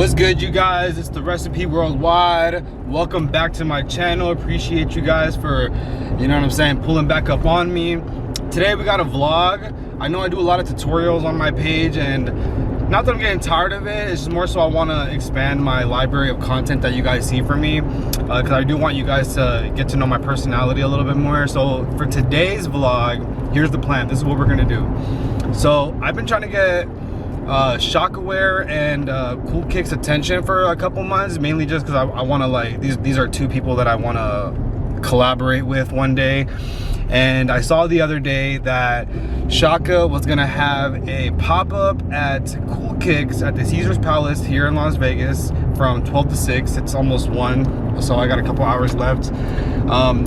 What's good, you guys? It's the Recipe Worldwide. Welcome back to my channel. Appreciate you guys for, you know what I'm saying, pulling back up on me. Today we got a vlog. I know I do a lot of tutorials on my page, and not that I'm getting tired of it, it's just more so I want to expand my library of content that you guys see from me, because I do want you guys to get to know my personality a little bit more. So for today's vlog, here's the plan. This is what we're gonna do. So I've been trying to get Shockaware and Cool Kicks attention for a couple months, mainly just because I want to, like, these are two people that I want to collaborate with one day. And I saw the other day that Shaka was gonna have a pop-up at Cool Kicks at the Caesars Palace here in Las Vegas from 12 to 6. It's almost 1, so I got a couple hours left.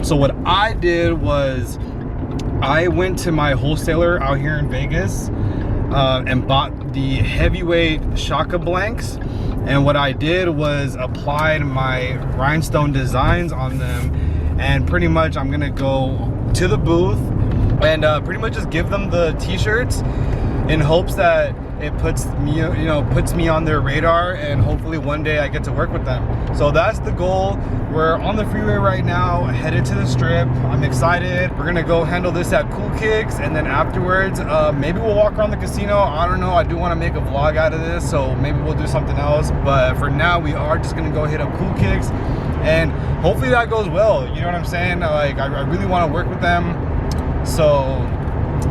So what I did was I went to my wholesaler out here in Vegas and bought the heavyweight Shaka blanks, and what I did was applied my rhinestone designs on them, and pretty much I'm gonna go to the booth and pretty much just give them the t-shirts in hopes that it puts me on their radar, and hopefully one day I get to work with them. So that's the goal. We're on the freeway right now, headed to the strip. I'm excited. We're gonna go handle this at Cool Kicks, and then afterwards maybe we'll walk around the casino. I don't know. I do want to make a vlog out of this, so maybe we'll do something else, but for now we are just gonna go hit up Cool Kicks, and hopefully that goes well. You know what I'm saying? Like, I really want to work with them. So,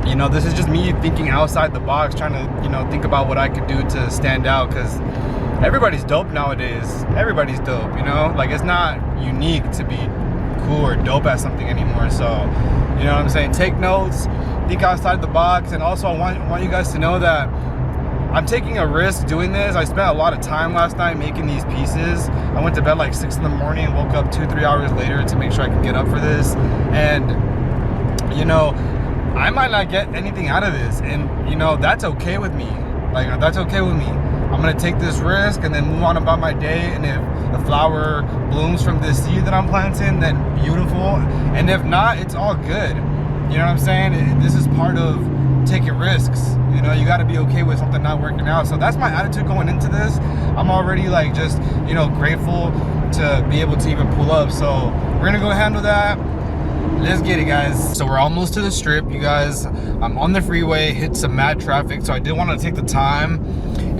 you know, this is just me thinking outside the box, trying to, you know, think about what I could do to stand out, because everybody's dope nowadays. Everybody's dope, you know? Like, it's not unique to be cool or dope at something anymore. So, you know what I'm saying? Take notes, think outside the box, and also I want you guys to know that I'm taking a risk doing this. I spent a lot of time last night making these pieces. I went to bed like 6 in the morning and woke up 2-3 hours later to make sure I could get up for this. And, you know, I might not get anything out of this, and you know, that's okay with me. Like, that's okay with me. I'm gonna take this risk and then move on about my day, and if the flower blooms from this seed that I'm planting, then beautiful, and if not, it's all good. You know what I'm saying? This is part of taking risks. You know, you got to be okay with something not working out. So that's my attitude going into this. I'm already, like, just, you know, grateful to be able to even pull up. So we're gonna go handle that. Let's get it, guys. So we're almost to the strip, you guys. I'm on the freeway, hit some mad traffic, so I did want to take the time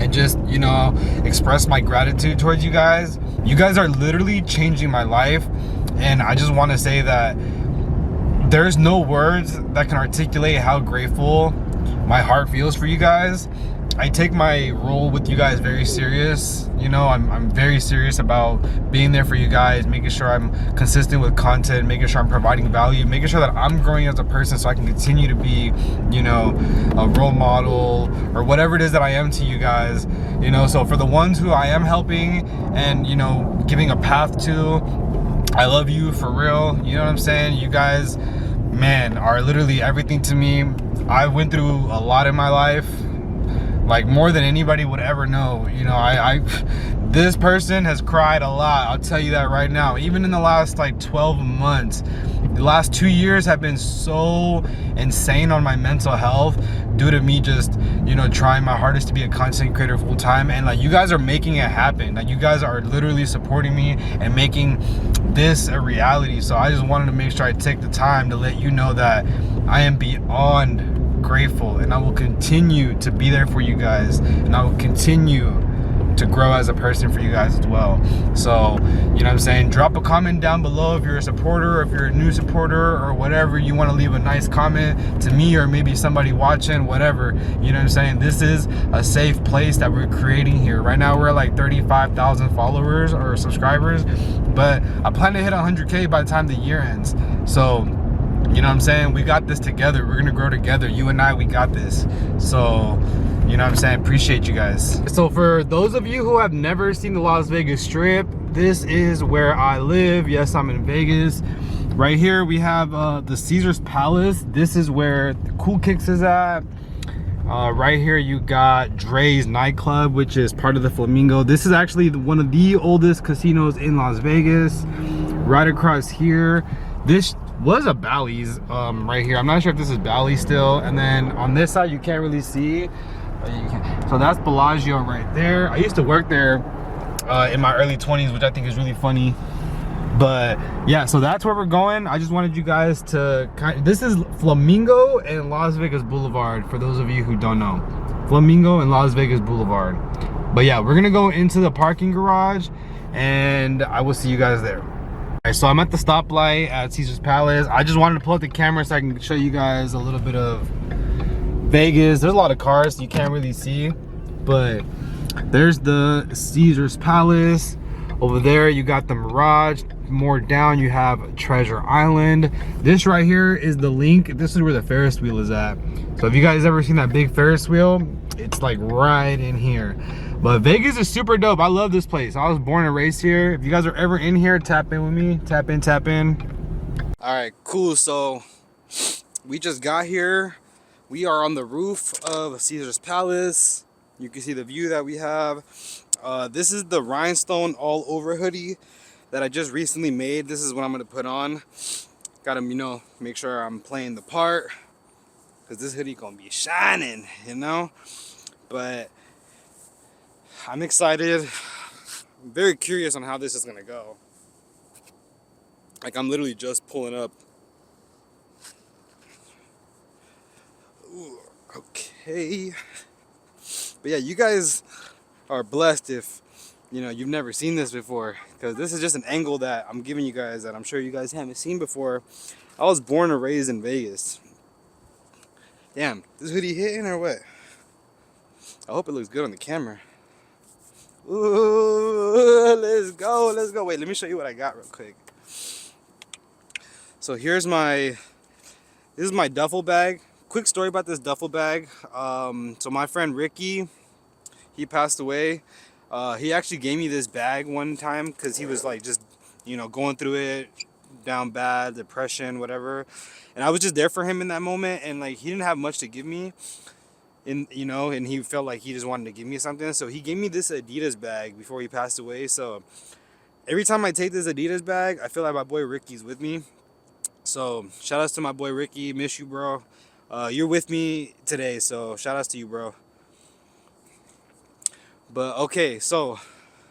and just, you know, express my gratitude towards you guys. You guys are literally changing my life, and I just want to say that there's no words that can articulate how grateful my heart feels for you guys. I take my role with you guys very serious. You know, I'm very serious about being there for you guys, making sure I'm consistent with content, making sure I'm providing value, making sure that I'm growing as a person so I can continue to be, you know, a role model or whatever it is that I am to you guys. You know, so for the ones who I am helping and, you know, giving a path to, I love you for real. You know what I'm saying? You guys, man, are literally everything to me. I went through a lot in my life, like more than anybody would ever know. You know, this person has cried a lot, I'll tell you that right now. Even in the last like 12 months, the last 2 years have been so insane on my mental health due to me just, you know, trying my hardest to be a content creator full time. And like, you guys are making it happen. Like, you guys are literally supporting me and making this a reality. So I just wanted to make sure I take the time to let you know that I am beyond grateful, and I will continue to be there for you guys, and I will continue to grow as a person for you guys as well. So, you know what I'm saying, drop a comment down below if you're a supporter, or if you're a new supporter, or whatever. You want to leave a nice comment to me, or maybe somebody watching, whatever. You know what I'm saying? This is a safe place that we're creating here. Right now we're at like 35,000 followers or subscribers, but I plan to hit 100K by the time the year ends. So, you know what I'm saying? We got this together. We're gonna grow together. You and I, we got this. So, you know what I'm saying? Appreciate you guys. So for those of you who have never seen the Las Vegas Strip, this is where I live. Yes, I'm in Vegas. Right here we have the Caesars Palace. This is where the Cool Kicks is at. Right here you got Dre's nightclub, which is part of the Flamingo. This is actually one of the oldest casinos in Las Vegas. Right across here, this was a Bally's right here. I'm not sure if this is Bally's still. And then on this side you can't really see, but you can. So that's Bellagio right there. I used to work there in my early 20s, which I think is really funny. But yeah, so that's where we're going. I just wanted you guys to this is Flamingo and Las Vegas Boulevard, for those of you who don't know. Flamingo and Las Vegas Boulevard. But yeah, we're gonna go into the parking garage and I will see you guys there. All right, so I'm at the stoplight at Caesar's Palace. I just wanted to pull out the camera so I can show you guys a little bit of Vegas. There's a lot of cars, so you can't really see, but there's the Caesar's Palace. Over there you got the Mirage. More down you have Treasure Island. This right here is the link. This is where the Ferris wheel is at. So if you guys ever seen that big Ferris wheel, it's like right in here. But Vegas is super dope. I love this place. I was born and raised here. If you guys are ever in here, tap in with me. Tap in, tap in. All right, cool. So we just got here. We are on the roof of Caesar's Palace. You can see the view that we have. This is the rhinestone all over hoodie that I just recently made. This is what I'm gonna put on. Gotta, you know, make sure I'm playing the part, because this hoodie gonna be shining, you know. But I'm excited. I'm very curious on how this is gonna go. Like, I'm literally just pulling up. Ooh, okay. But yeah, you guys are blessed if, you know, you've never seen this before, because this is just an angle that I'm giving you guys that I'm sure you guys haven't seen before. I was born and raised in Vegas. Damn, this hoodie hitting or what? I hope it looks good on the camera. Ooh, let's go, let's go. Wait, let me show you what I got real quick. So here's this is my duffel bag. Quick story about this duffel bag. So my friend Ricky, he passed away. He actually gave me this bag one time because he was like just, you know, going through it, down bad, depression, whatever. And I was just there for him in that moment, and like he didn't have much to give me, and you know, and he felt like he just wanted to give me something. So he gave me this Adidas bag before he passed away. So every time I take this Adidas bag, I feel like my boy Ricky's with me. So shout outs to my boy Ricky. Miss you, bro. You're with me today, so shout outs to you, bro. But okay, so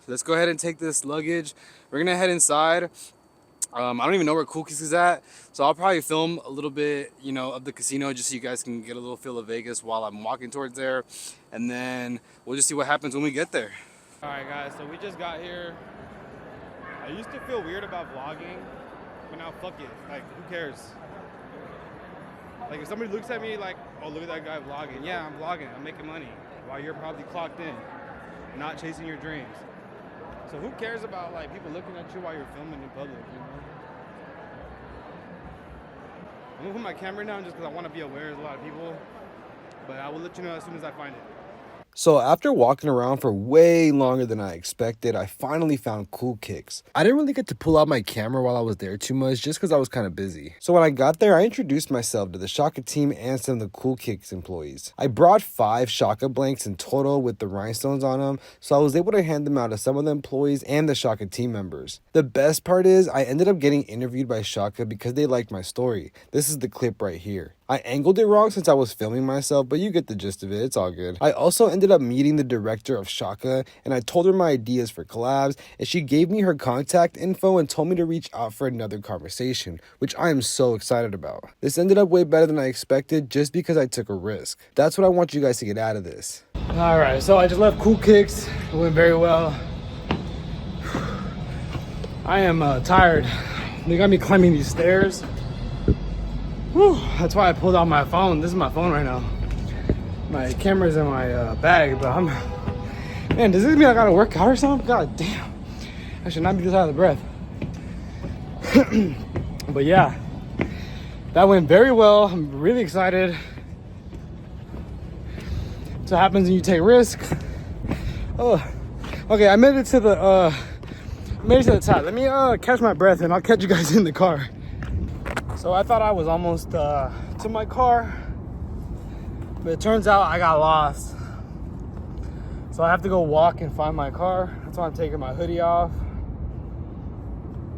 let's go ahead and take this luggage. We're gonna head inside. I don't even know where Cool Kicks is at, so I'll probably film a little bit, you know, of the casino, just so you guys can get a little feel of Vegas while I'm walking towards there, and then we'll just see what happens when we get there. All right, guys, so we just got here. I used to feel weird about vlogging, but now fuck it. Like, who cares? Like, if somebody looks at me like, oh, look at that guy vlogging. Yeah, I'm vlogging. I'm making money while you're probably clocked in, not chasing your dreams. So who cares about like people looking at you while you're filming in public, you know? I'm gonna put my camera down just because I want to be aware of a lot of people, but I will let you know as soon as I find it. So after walking around for way longer than I expected, I finally found Cool Kicks. I didn't really get to pull out my camera while I was there too much, just because I was kind of busy. So when I got there, I introduced myself to the Shaka team and some of the Cool Kicks employees. I brought 5 Shaka blanks in total with the rhinestones on them, so I was able to hand them out to some of the employees and the Shaka team members. The best part is, I ended up getting interviewed by Shaka because they liked my story. This is the clip right here. I angled it wrong since I was filming myself, but you get the gist of it, it's all good. I also ended up meeting the director of Shaka, and I told her my ideas for collabs, and she gave me her contact info and told me to reach out for another conversation, which I am so excited about. This ended up way better than I expected just because I took a risk. That's what I want you guys to get out of this. Alright, so I just left Cool Kicks. It went very well. I am tired. They got me climbing these stairs. Whew, that's why I pulled out my phone. This is my phone right now. My camera's in my bag, but man, does this mean I gotta work out or something? God damn. I should not be this out of breath. But yeah, that went very well. I'm really excited. That's what happens when you take risks. Oh, okay, I made it to the top. Let me catch my breath and I'll catch you guys in the car. So I thought I was almost to my car, but it turns out I got lost. So I have to go walk and find my car. That's why I'm taking my hoodie off.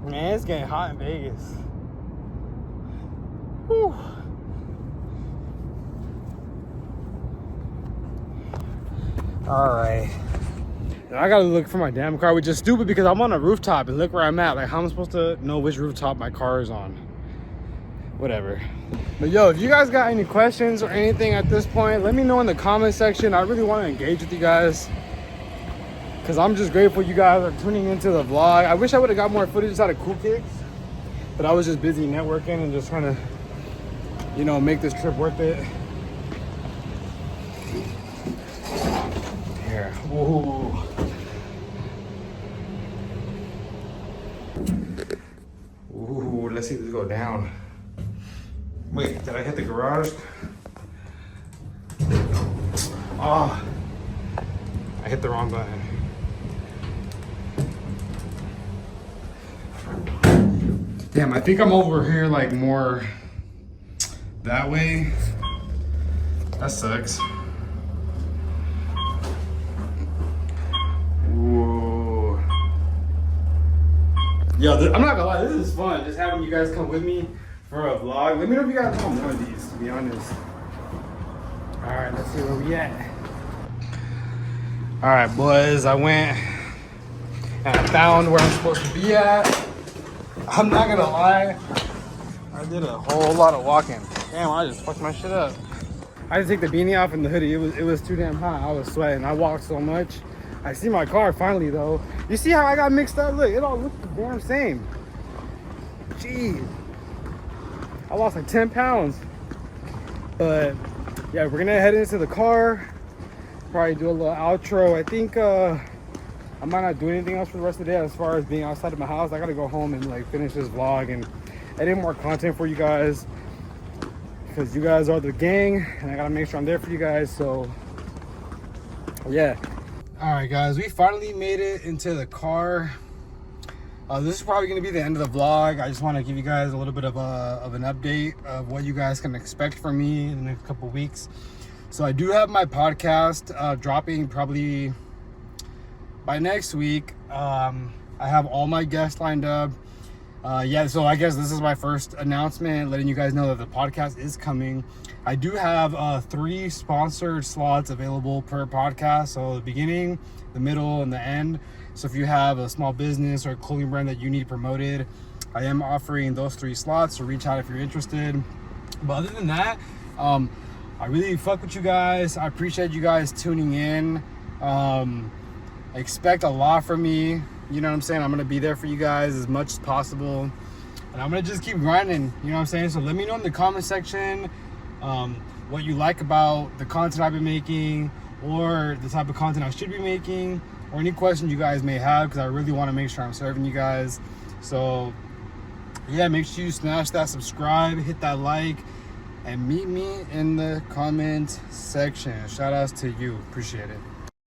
Man, it's getting hot in Vegas. Whew. All right. And I gotta look for my damn car, which is stupid because I'm on a rooftop and look where I'm at. Like, how am I supposed to know which rooftop my car is on? Whatever. But yo, if you guys got any questions or anything at this point, let me know in the comment section. I really want to engage with you guys because I'm just grateful you guys are tuning into the vlog. I wish I would have got more footage out of Cool Kicks, but I was just busy networking and just trying to, you know, make this trip worth it. Here. Ooh. Ooh, let's see this go down. Wait, did I hit the garage? Oh, I hit the wrong button. Damn, I think I'm over here like more that way. That sucks. Whoa. Yo, I'm not gonna lie, this is fun. Just having you guys come with me for a vlog. Let me know if you guys want more of these, to be honest. All right, let's see where we at. All right, boys, I went and I found where I'm supposed to be at. I'm not gonna lie, I did a whole lot of walking. Damn, I just fucked my shit up. I had to take the beanie off and the hoodie. It was too damn hot. I was sweating. I walked so much. I see my car finally though. You see how I got mixed up? Look, it all looks the damn same. Jeez. I lost like 10 pounds. But yeah, we're gonna head into the car. Probably do a little outro. I think I might not do anything else for the rest of the day as far as being outside of my house. I gotta go home and like finish this vlog and edit more content for you guys because you guys are the gang and I gotta make sure I'm there for you guys. So yeah. All right, guys, we finally made it into the car. This is probably going to be the end of the vlog. I just want to give you guys a little bit of an update of what you guys can expect from me in the next couple weeks. So I do have my podcast dropping probably by next week. I have all my guests lined up. Yeah, so I guess this is my first announcement, letting you guys know that the podcast is coming. I do have 3 sponsored slots available per podcast. So the beginning, the middle, and the end. So if you have a small business or a clothing brand that you need promoted, I am offering those 3 slots, so reach out if you're interested. But other than that, I really fuck with you guys. I appreciate you guys tuning in. Expect a lot from me. You know what I'm saying? I'm gonna be there for you guys as much as possible. And I'm gonna just keep grinding, you know what I'm saying? So let me know in the comment section what you like about the content I've been making or the type of content I should be making, or any questions you guys may have, because I really want to make sure I'm serving you guys. So yeah, make sure you smash that subscribe, hit that like, and meet me in the comment section. Shout outs to you. Appreciate it.